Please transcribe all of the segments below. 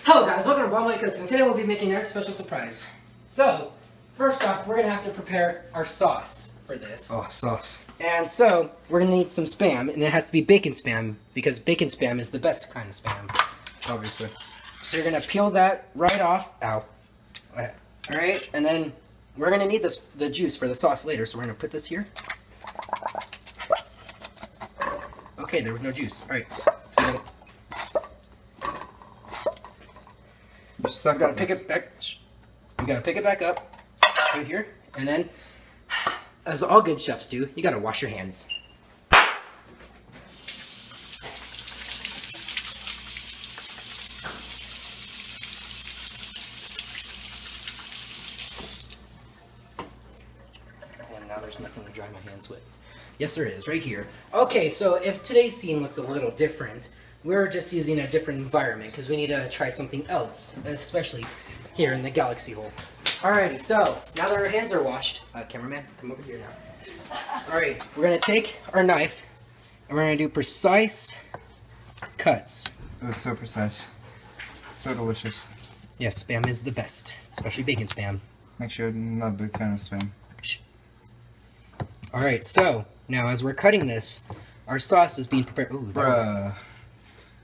Hello guys, welcome to Blond Cooks, and today we'll be making our special surprise. So, first off, we're going to have to prepare our sauce for this. Oh, sauce. And so, we're going to need some Spam, and it has to be bacon Spam, because bacon Spam is the best kind of Spam. Obviously. So you're going to peel that right off. Ow. Alright, and then we're going to need the juice for the sauce later, so we're going to put this here. Okay, there was no juice. Alright. You suck. We gotta pick it back. We gotta pick it back up right here, and then, as all good chefs do, you gotta wash your hands. And now there's nothing to dry my hands with. Yes, there is, right here. Okay, so if today's scene looks a little different, we're just using a different environment because we need to try something else, especially here in the galaxy hole. Alrighty, so now that our hands are washed, cameraman, come over here now. Alright, we're gonna take our knife and we're gonna do precise cuts. It was so precise. So delicious. Yes, Spam is the best, especially bacon Spam. Actually, I'm not a big fan of Spam. Alright, so now as we're cutting this, our sauce is being prepared. Ooh, Bruh.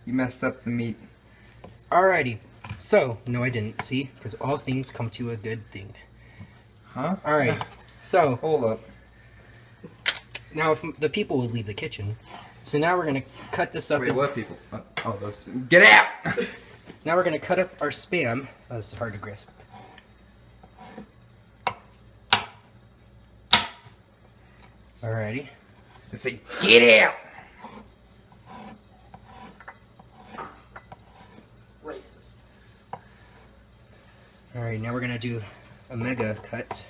You messed up the meat. Alrighty, so, no I didn't, see? Because all things come to a good thing. Huh? Alright, so, Hold up. now if the people will leave the kitchen, so now we're going to cut this up. Wait, what people? Oh, those. Get out! Now we're going to cut up our Spam. Oh, this is hard to grasp. Alrighty. I say, get out! Racist. Alright, now we're going to do a mega cut,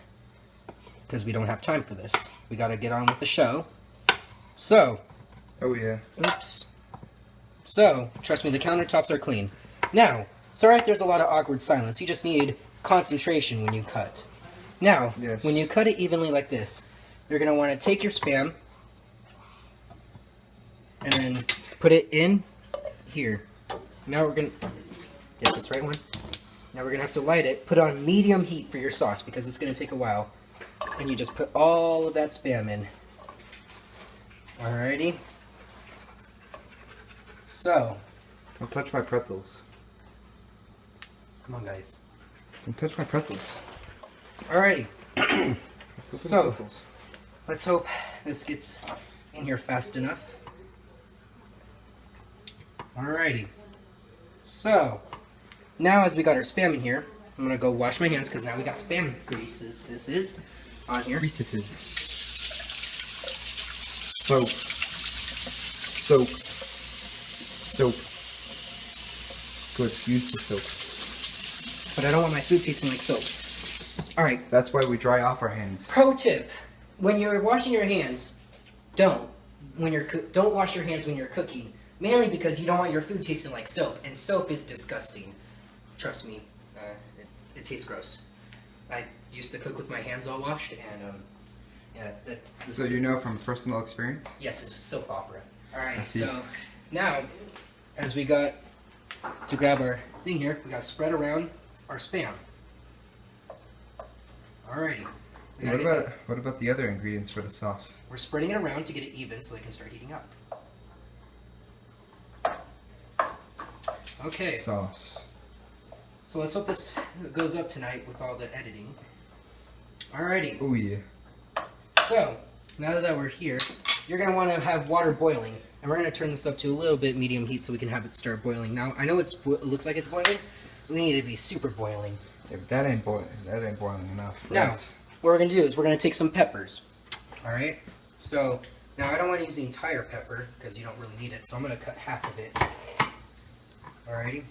because we don't have time for this. We got to get on with the show. So, Oh, yeah. oops. So, trust me, the countertops are clean. Now, sorry if there's a lot of awkward silence. You just need concentration when you cut. Now, Yes. when you cut it evenly like this, you're going to want to take your Spam and then put it in here. Now we're going to... Yes, that's the right one. Now we're going to have to light it. Put on medium heat for your sauce because it's going to take a while. And you just put all of that Spam in. Alrighty. So, Don't touch my pretzels. come on, guys. Don't touch my pretzels. Alrighty. So, Pretzels. let's hope this gets in here fast enough. Alrighty. So, now as we got our Spam in here, I'm going to go wash my hands because now we got Spam greases on here. Reese's. Soap. Soap. Soap. Good, use the soap. But I don't want my food tasting like soap. Alright. That's why we dry off our hands. Pro tip. When you're washing your hands, don't wash your hands when you're cooking. Mainly because you don't want your food tasting like soap. And soap is disgusting. Trust me. It tastes gross. I used to cook with my hands all washed, and yeah. So you know from personal experience? Yes, it's soap opera. I Alright, see. so now, as we got to grab our thing here, we got to spread around our Spam. Alrighty. We gotta get What about the other ingredients for the sauce? We're spreading it around to get it even so it can start heating up. Okay, Sauce. so let's hope this goes up tonight with all the editing. Alrighty, Oh yeah. so now that we're here, you're going to want to have water boiling. And we're going to turn this up to a little bit medium heat so we can have it start boiling. Now, I know it looks like it's boiling. We need it to be super boiling. Yeah, but that ain't boiling enough. Now, Right? what we're going to do is we're going to take some peppers. Alright? So, now I don't want to use the entire pepper because you don't really need it. So I'm going to cut half of it. Alrighty?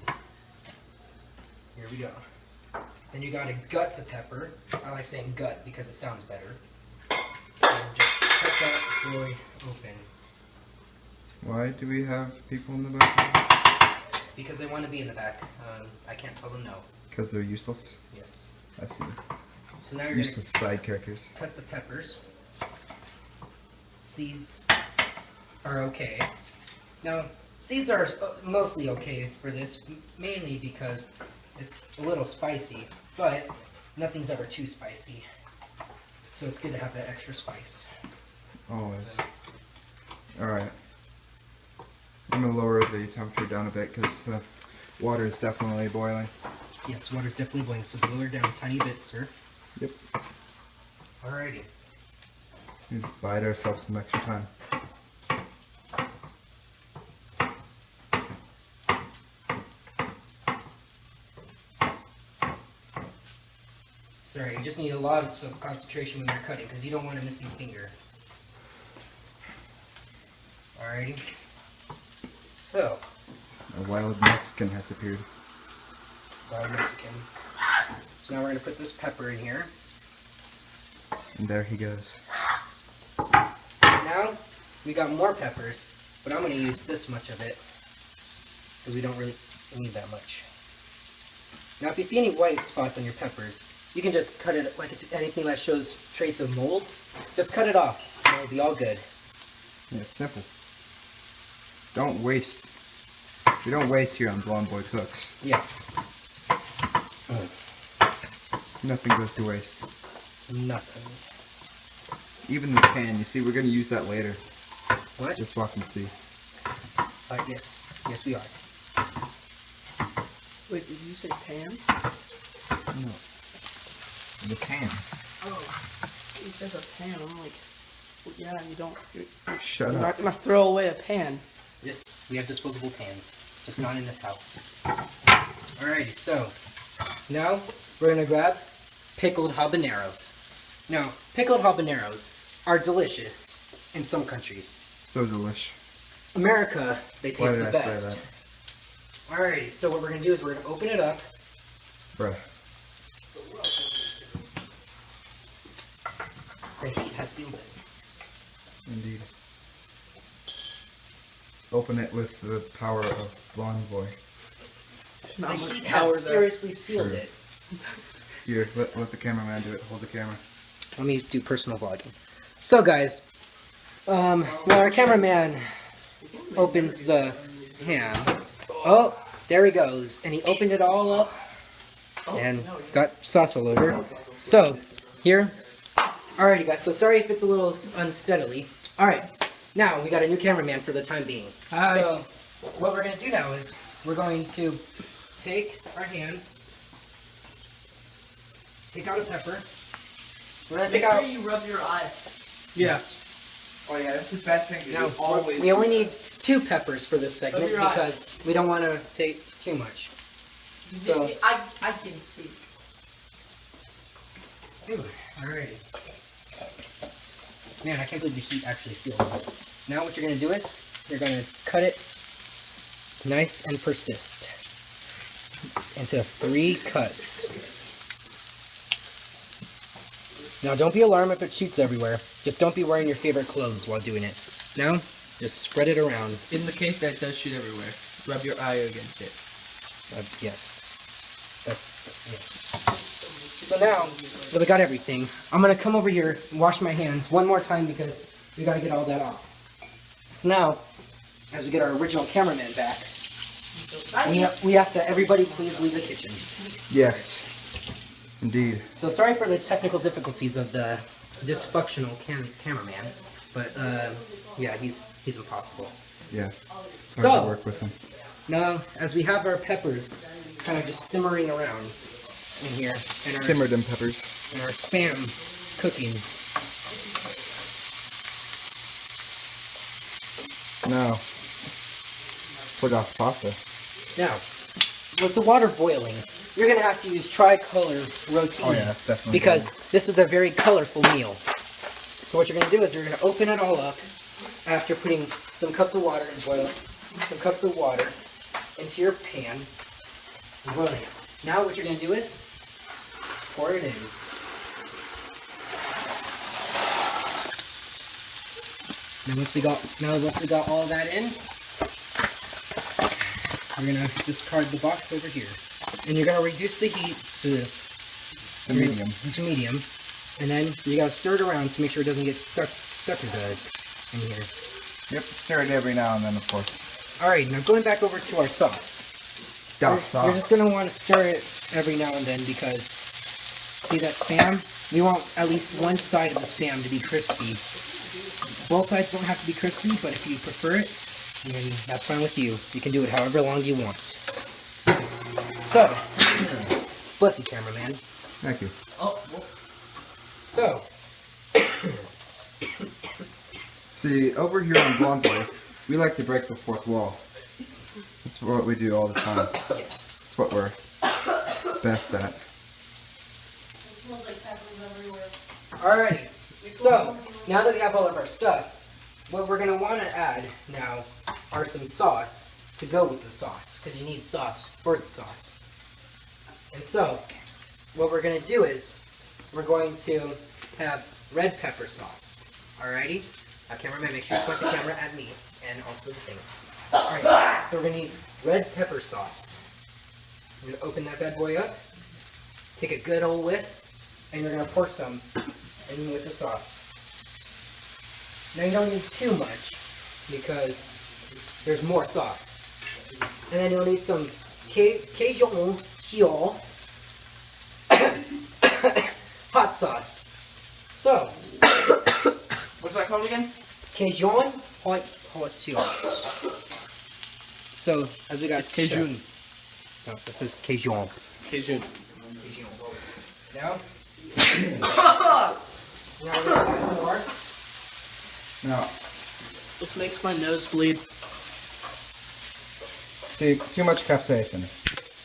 Here we go. Then you got to gut the pepper. I like saying gut because it sounds better. And just cut that boy open. Why do we have people in the back? Because they want to be in the back. I can't tell them no. Because they're useless? Yes. I see. So now you're Useless side characters. going to cut the peppers. Seeds are okay. Now, Seeds are mostly okay for this, mainly because it's a little spicy, but nothing's ever too spicy. So it's good to have that extra spice. Always. Alright. I'm going to lower the temperature down a bit because water is definitely boiling. Yes, water's definitely boiling, so lower down a tiny bit, sir. Yep. Alrighty. We bide ourselves some extra time. Sorry, you just need a lot of concentration when you're cutting because you don't want a missing finger. Alrighty. So. A wild Mexican has appeared. Wild Mexican. So now we're going to put this pepper in here. And there he goes. Now, we got more peppers, but I'm going to use this much of it because we don't really need that much. Now, if you see any white spots on your peppers, you can just cut it, like if anything that shows traits of mold, just cut it off and it'll be all good. Yeah, it's simple. Don't waste. We don't waste here on Blonde Boy Cooks. Yes. Nothing goes to waste. Nothing. Even the pan, you see, we're going to use that later. What? Just watch and see. Yes. Yes, we are. Wait, did you say pan? No. The pan. Oh, it says a pan. I'm like, well, yeah, you don't. Shut You're up. not gonna throw away a pan. Yes, we have disposable pans, just not in this house. Alrighty, so now we're gonna grab pickled habaneros. Now, pickled habaneros are delicious in some countries. So delish. America, they Why taste did the I best. say that? Alrighty, so what we're gonna do is we're gonna open it up. Bruh. The heat has sealed it. Indeed. Open it with the power of Blonde Boy. There's The not much heat power has there. seriously sealed it. Here, let the cameraman do it. Hold the camera. Let me do personal vlogging. So guys, when our cameraman opens the ham, oh, there he goes, and he opened it all up and got sauce all over. So, here, alrighty guys, so sorry if it's a little unsteadily. Alright, now we got a new cameraman for the time being. Hi. So, what we're going to do now is, we're going to take our hand, take out a pepper, we're going to take out... you rub your eye. Yeah. Oh yeah, that's the best thing to Now, do. Always. we only need 2 peppers for this segment Rub your eye. because we don't want to take too much. So, I can see. alrighty. Man, I can't believe the heat actually sealed it. Now what you're going to do is, you're going to cut it nice and persist into 3 cuts. Now don't be alarmed if it shoots everywhere. Just don't be wearing your favorite clothes while doing it. Now, just spread it around. In the case that it does shoot everywhere, rub your eye against it. Yes. Yes. So now that we got everything, I'm going to come over here and wash my hands one more time because we got to get all that off. So now, as we get our original cameraman back, we ask that everybody please leave the kitchen. Yes. Indeed. So sorry for the technical difficulties of the dysfunctional cameraman, but yeah, he's impossible. Yeah. So- Hard to work with him. Now, as we have our peppers kind of just simmering around in here, and our, Simmer them peppers. and our spam cooking, Now, put off pasta. now, with the water boiling, you're going to have to use tricolor rotini Oh yeah, that's definitely because this is a very colorful meal. So what you're going to do is you're going to open it all up after putting some cups of water and boil some cups of water into your pan and boiling it. Now what you're going to do is pour it in. Now once we got all that in, we're going to discard the box over here. And you're going to reduce the heat to medium. To medium. And then you got to stir it around to make sure it doesn't get stuck in here. Yep, stir it every now and then, of course. Alright, now going back over to our sauce. Das You're sauce. just going to want to stir it every now and then because, see that Spam? We want at least one side of the Spam to be crispy. Both sides don't have to be crispy, but if you prefer it, then that's fine with you. You can do it however long you want. So, bless you, cameraman. Thank you. Oh, well, So, See, over here on Blond, we like to break the fourth wall. That's what we do all the time. yes. That's what we're best at. it smells like peppers everywhere. Alrighty, so now that we have all of our stuff, what we're going to want to add now are some sauce to go with the sauce, because you need sauce for the sauce. And so, what we're going to do is, we're going to have red pepper sauce. Alrighty? Cameraman, make sure you point the camera at me, and also the thing. Alright, so we're going to need red pepper sauce. I'm going to open that bad boy up, take a good old whiff, and you're going to pour some in with the sauce. Now you don't need too much because there's more sauce. And then you'll need some Cajun Xiao hot sauce. So, What's that called again? Cajun hot sauce. So, as we got Cajun. No, this is Cajun. Cajun. Now, now we're gonna add more. Now, This makes my nose bleed. see, too much capsaicin.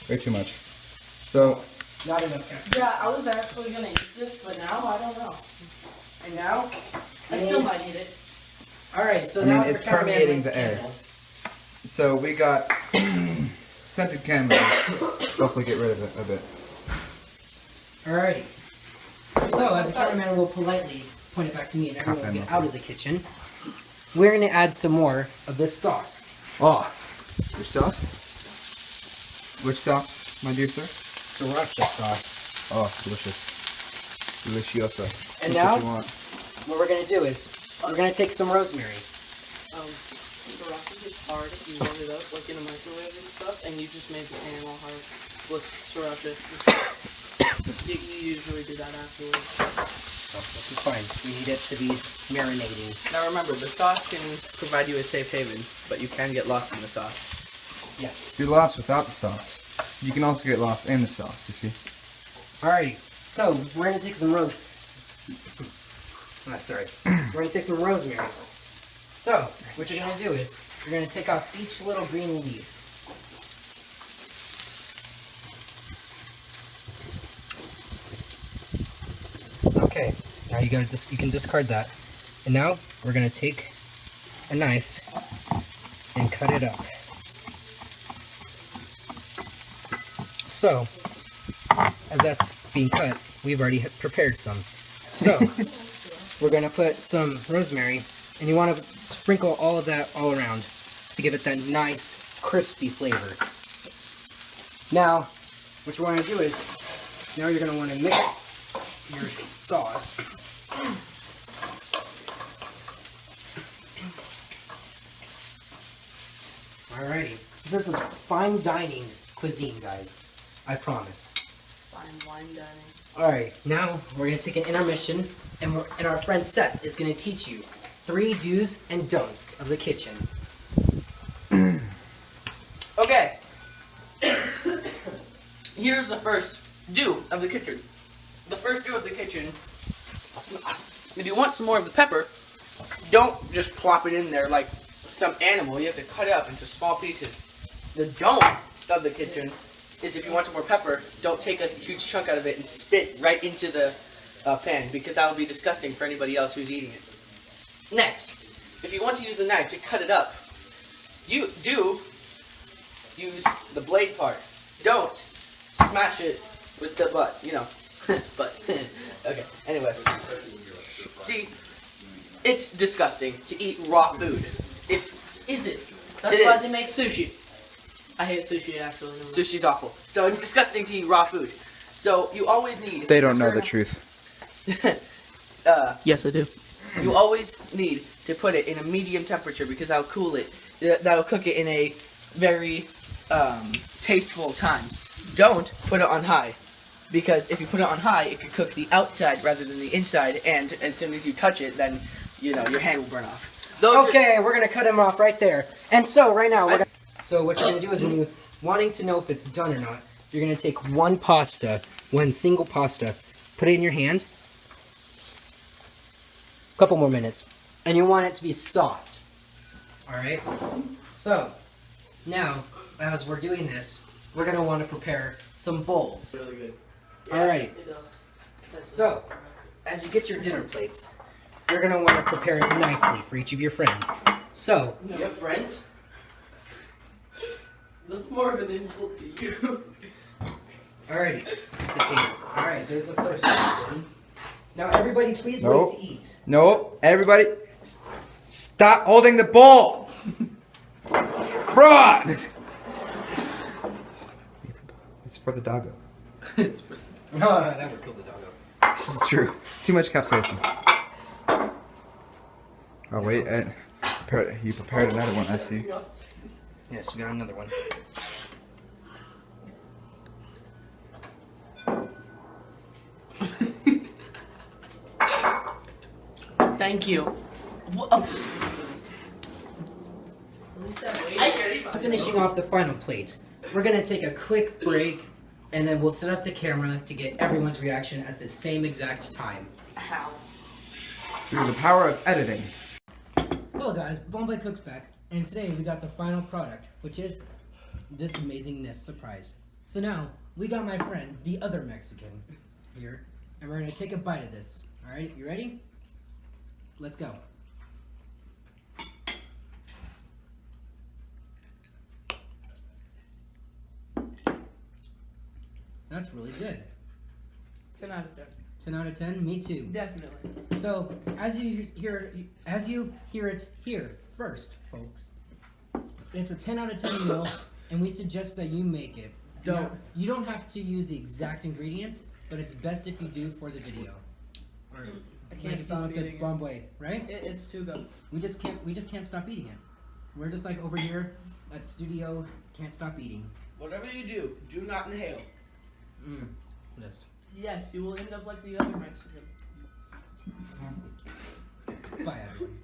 Way too much. So, Not enough capsaicin. Yeah, I was actually gonna eat this, but now I don't know. And now, I still might eat it. alright, so I mean, now it's our cameraman permeating lights the air. candle. so we got scented candles. Hopefully get rid of it a bit. Alrighty. So, as the cameraman will politely point it back to me and everyone will get out of the kitchen, we're going to add some more of this sauce. Oh, which sauce? Which sauce, my dear sir? Sriracha sauce. Oh, delicious. Delicioso. And That's now- what you want. What we're going to do is, we're going to take some rosemary. Sriracha is hard if you warm it up, like in a microwave and stuff, and you just made the pan all hard with sriracha. You usually do that afterwards. So, this is fine. We need it to be marinating. Now remember, the sauce can provide you a safe haven, but you can get lost in the sauce. Yes. Get lost without the sauce. You can also get lost in the sauce, you see. Alrighty. So, we're going to take some sorry. We're going to take some rosemary. So, what you're going to do is, you're going to take off each little green leaf. Okay, now you can discard that. And now we're gonna take a knife and cut it up. So, as that's being cut, we've already prepared some. So, we're gonna put some rosemary, and you want to sprinkle all of that all around to give it that nice, crispy flavor. Now, what you want to do is, now you're gonna want to mix your sauce. Alrighty. This is fine dining cuisine, guys. I promise. Fine wine dining. Alright, now we're going to take an intermission, and our friend Seth is going to teach you 3 do's and don'ts of the kitchen. Okay. Here's the first do of the kitchen. The first do of the kitchen, if you want some more of the pepper, don't just plop it in there like some animal. You have to cut it up into small pieces. The don't of the kitchen is if you want some more pepper, don't take a huge chunk out of it and spit right into the pan, because that would be disgusting for anybody else who's eating it. Next, if you want to use the knife to cut it up, you do use the blade part. Don't smash it with the butt, you know. But, okay, anyway. See, it's disgusting to eat raw food. Is it? That's It why is. they make sushi. I hate sushi, actually. Sushi's awful. So it's disgusting to eat raw food. So you always need... They don't know the truth. Yes, I do. You always need to put it in a medium temperature because that'll cool it that'll cook it in a very tasteful time. Don't put it on high, because if you put it on high, it could cook the outside rather than the inside, and as soon as you touch it, then your hand will burn off. Okay, we're gonna cut him off right there. And so right now, so what you're gonna do is when you're wanting to know if it's done or not, you're gonna take one single pasta, put it in your hand. A couple more minutes, and you want it to be soft. All right. So now, as we're doing this, we're gonna want to prepare some bowls. Really good. All right. So, as you get your dinner plates, you're gonna want to prepare it nicely for each of your friends. So, You have friends? That's more of an insult to you. alrighty. Alright, there's the first one. Now, everybody, please Nope. wait to eat. No, everybody, stop holding the bowl. Bruh! It's for the doggo. No, that would kill the doggo. This is true. Too much capsaicin. Oh wait, you prepared another one, I see. Yes, we got another one. Thank you. Finishing off the final plate, we're gonna take a quick break, and then we'll set up the camera to get everyone's reaction at the same exact time. How? Through the power of editing. Hello guys, Blond Cooks back, and today we got the final product, which is this amazingness surprise. So now, we got my friend, the other Mexican, here, and we're gonna take a bite of this. Alright, you ready? Let's go. That's really good. 10 out of 10. 10 out of 10? Me too. Definitely. So, as you hear it here first, folks, it's a 10 out of 10 meal, and we suggest that you make it. You don't have to use the exact ingredients, but it's best if you do for the video. Or I can't like stop with the eating it. Bombay, right? It's too good. We just can't stop eating it. We're just like over here at the studio, can't stop eating. Whatever you do, do not inhale. This. Yes, you will end up like the other Mexican. Bye everyone.